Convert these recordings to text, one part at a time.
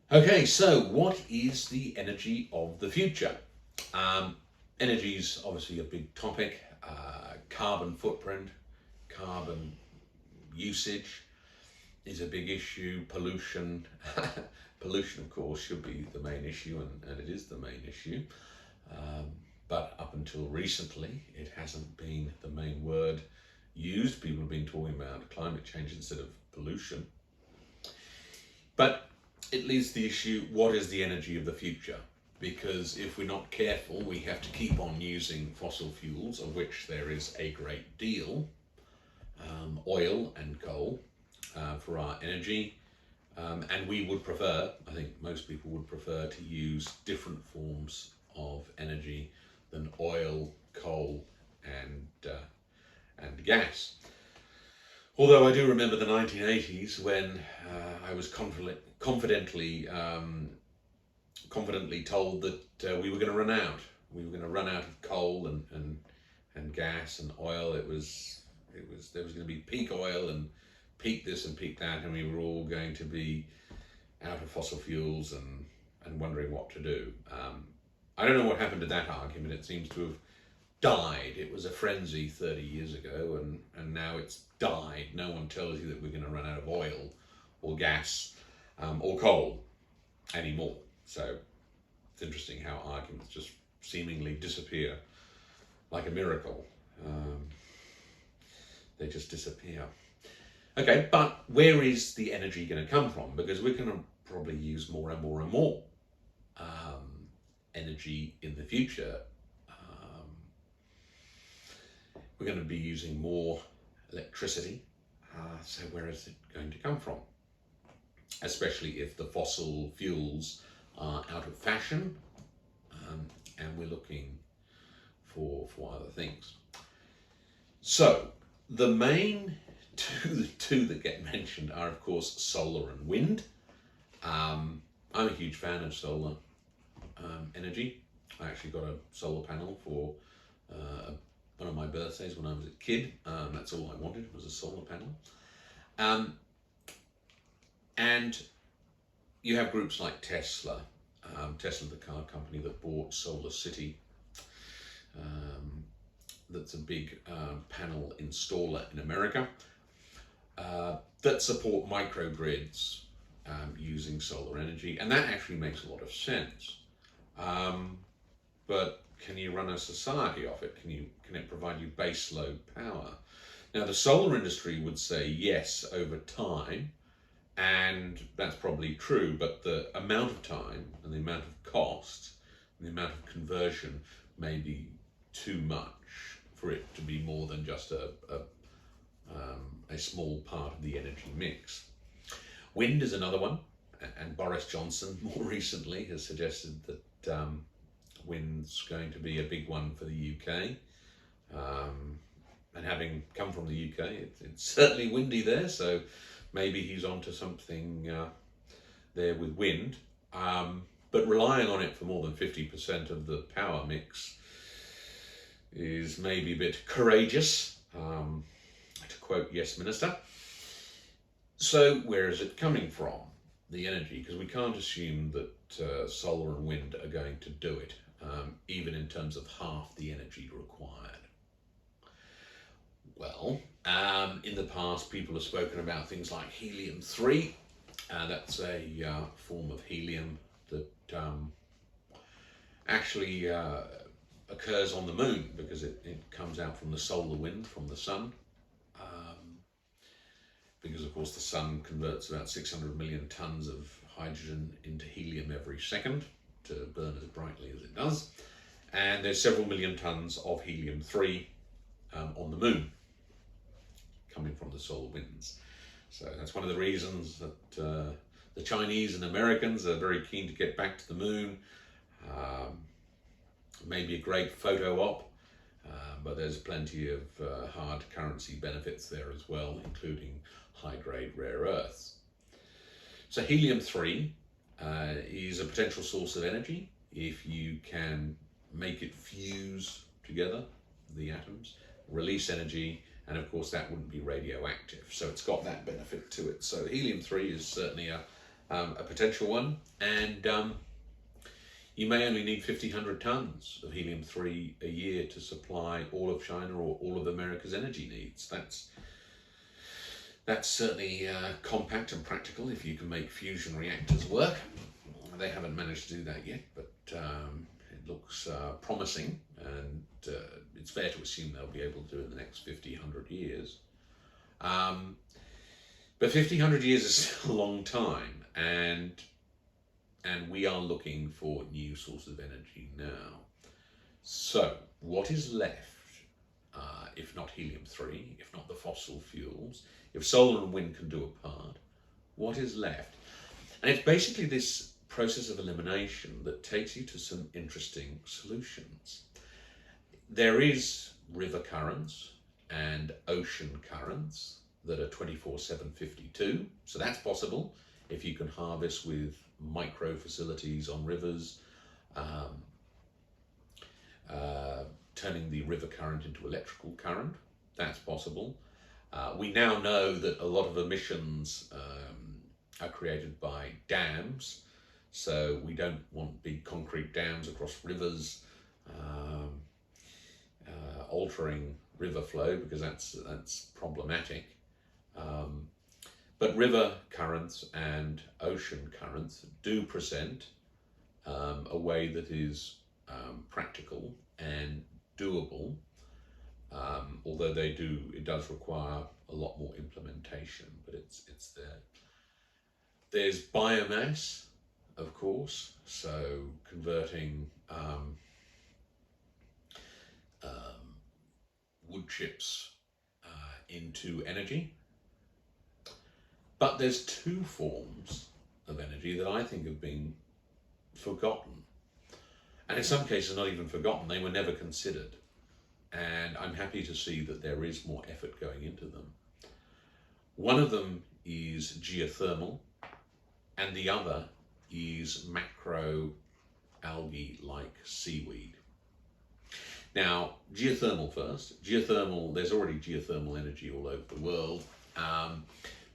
Okay, so what is the energy of the future? Energy is obviously a big topic. Carbon footprint, carbon usage is a big issue. Pollution, pollution, of course, should be the main issue, and it is the main issue. Um, but up until recently, it hasn't been the main word used. People have been talking about climate change instead of pollution. But it leads to the issue, what is the energy of the future? Because if we're not careful, we have to keep on using fossil fuels, of which there is a great deal, oil and coal, for our energy. And we would prefer, I think most people would prefer to use different forms of energy than oil, coal, and gas. Although I do remember the 1980s when I was confidently told that we were going to run out. We were going to run out of coal and gas and oil. There was going to be peak oil and peak this and peak that, and we were all going to be out of fossil fuels and wondering what to do. I don't know what happened to that argument. It seems to have died. It was a frenzy 30 years ago, and now it's died. No one tells you that we're going to run out of oil or gas or coal anymore. So it's interesting how arguments just seemingly disappear like a miracle. They just disappear. Okay, but where is the energy going to come from? Because we're going to probably use more and more and more energy in the future. We're going to be using more electricity. So where is it going to come from? Especially if the fossil fuels are out of fashion, and we're looking for other things. So the main two that get mentioned are, of course, solar and wind. I'm a huge fan of solar energy. I actually got a solar panel for one of my birthdays when I was a kid. That's all I wanted, was a solar panel. And you have groups like Tesla. Tesla, the car company that bought Solar City. That's a big panel installer in America that support microgrids using solar energy. And that actually makes a lot of sense. But can you run a society off it? Can it provide you base load power? Now, the solar industry would say yes over time, and that's probably true, but the amount of time and the amount of cost and the amount of conversion may be too much for it to be more than just a small part of the energy mix. Wind is another one, and Boris Johnson more recently has suggested that wind's going to be a big one for the UK. And having come from the UK, it's certainly windy there, so maybe he's onto something there with wind. But relying on it for more than 50% of the power mix is maybe a bit courageous, to quote Yes Minister. So where is it coming from, the energy? Because we can't assume that solar and wind are going to do it, even in terms of half the energy required. Well, in the past, people have spoken about things like helium-3. That's a form of helium that actually occurs on the moon, because it comes out from the solar wind, from the sun. Because, of course, the sun converts about 600 million tons of hydrogen into helium every second to burn as brightly as it does. And there's several million tons of helium-3 on the moon, coming from the solar winds. So that's one of the reasons that the Chinese and Americans are very keen to get back to the moon. Maybe a great photo op, but there's plenty of hard currency benefits there as well, including high-grade rare earths. So helium-3 is a potential source of energy if you can make it fuse together, the atoms, release energy, and of course that wouldn't be radioactive. So it's got that benefit to it. So helium-3 is certainly a a potential one, and you may only need 1,500 tons of helium-3 a year to supply all of China or all of America's energy needs. That's certainly compact and practical if you can make fusion reactors work. They haven't managed to do that yet, but it looks promising, and it's fair to assume they'll be able to do it in the next 50, 100 years. But 50, 100 years is still a long time, and we are looking for new sources of energy now. So what is left, if not helium-3, if not the fossil fuels, if solar and wind can do a part, what is left? And it's basically this process of elimination that takes you to some interesting solutions. There is river currents and ocean currents that are 24/7/52, so that's possible if you can harvest with micro facilities on rivers, turning the river current into electrical current. That's possible. We now know that a lot of emissions are created by dams, so we don't want big concrete dams across rivers altering river flow, because that's problematic. But river currents and ocean currents do present a way that is practical and doable, although it does require a lot more implementation, but it's there. There's biomass, of course, so converting wood chips into energy. But there's two forms of energy that I think have been forgotten. And in some cases not even forgotten, they were never considered. And I'm happy to see that there is more effort going into them. One of them is geothermal, and the other is macro algae like seaweed. Now, geothermal first. Geothermal, there's already geothermal energy all over the world,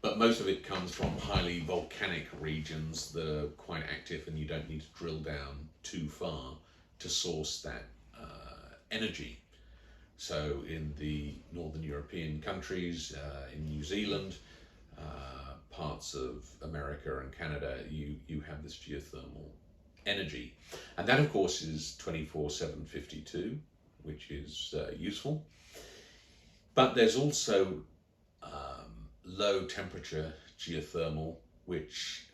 but most of it comes from highly volcanic regions that are quite active, and you don't need to drill down too far to source that energy. So in the northern European countries, in New Zealand, parts of America and Canada, you have this geothermal energy. And that, of course, is 24/7/52, which is useful. But there's also low temperature geothermal, which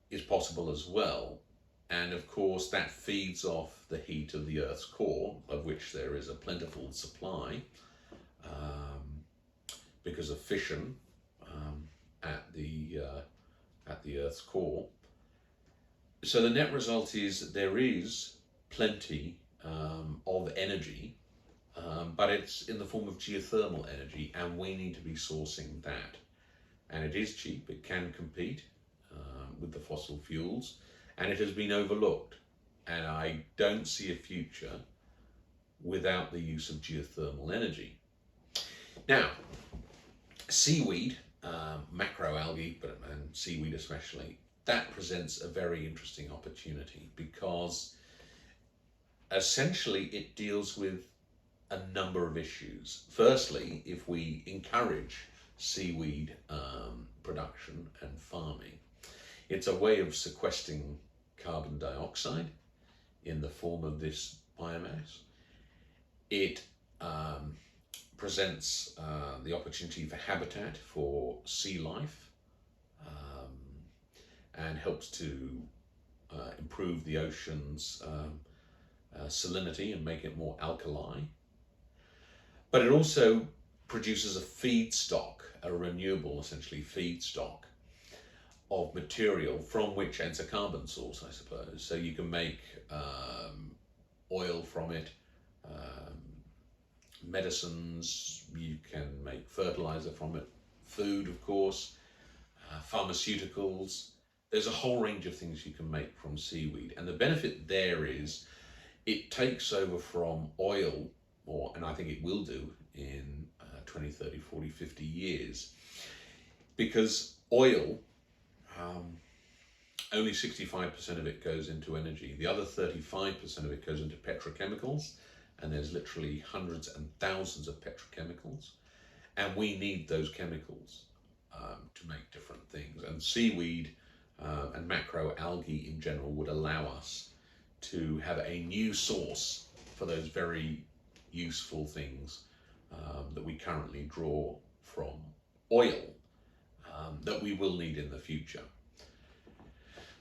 is possible as well. And of course, that feeds off the heat of the Earth's core, of which there is a plentiful supply because of fission at the Earth's core. So the net result is that there is plenty of energy, but it's in the form of geothermal energy, and we need to be sourcing that. And it is cheap, it can compete with the fossil fuels, and it has been overlooked. And I don't see a future without the use of geothermal energy. Now, seaweed, macroalgae, and seaweed especially, that presents a very interesting opportunity, because essentially it deals with a number of issues. Firstly, if we encourage seaweed production and farming, it's a way of sequestering carbon dioxide in the form of this biomass. It presents the opportunity for habitat for sea life, and helps to improve the ocean's salinity and make it more alkali. But it also produces a feedstock, a renewable, essentially, feedstock of material from which, and it's a carbon source, I suppose. So you can make oil from it, medicines, you can make fertilizer from it, food, of course, pharmaceuticals. There's a whole range of things you can make from seaweed. And the benefit there is it takes over from oil, and I think it will do in 20, 30, 40, 50 years, because oil only 65% of it goes into energy. The other 35% of it goes into petrochemicals, and there's literally hundreds and thousands of petrochemicals, and we need those chemicals to make different things. And seaweed and macroalgae in general would allow us to have a new source for those very useful things that we currently draw from oil, that we will need in the future.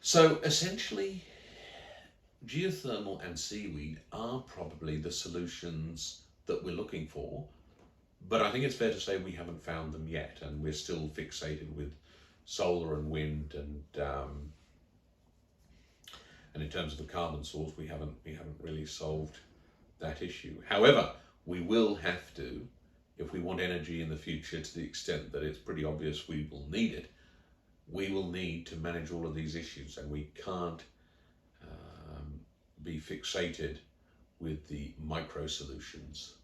So essentially, geothermal and seaweed are probably the solutions that we're looking for, but I think it's fair to say we haven't found them yet, and we're still fixated with solar and wind, and in terms of the carbon source, we haven't really solved that issue. However, we will have to, if we want energy in the future to the extent that it's pretty obvious we will need it, we will need to manage all of these issues, and we can't be fixated with the micro solutions.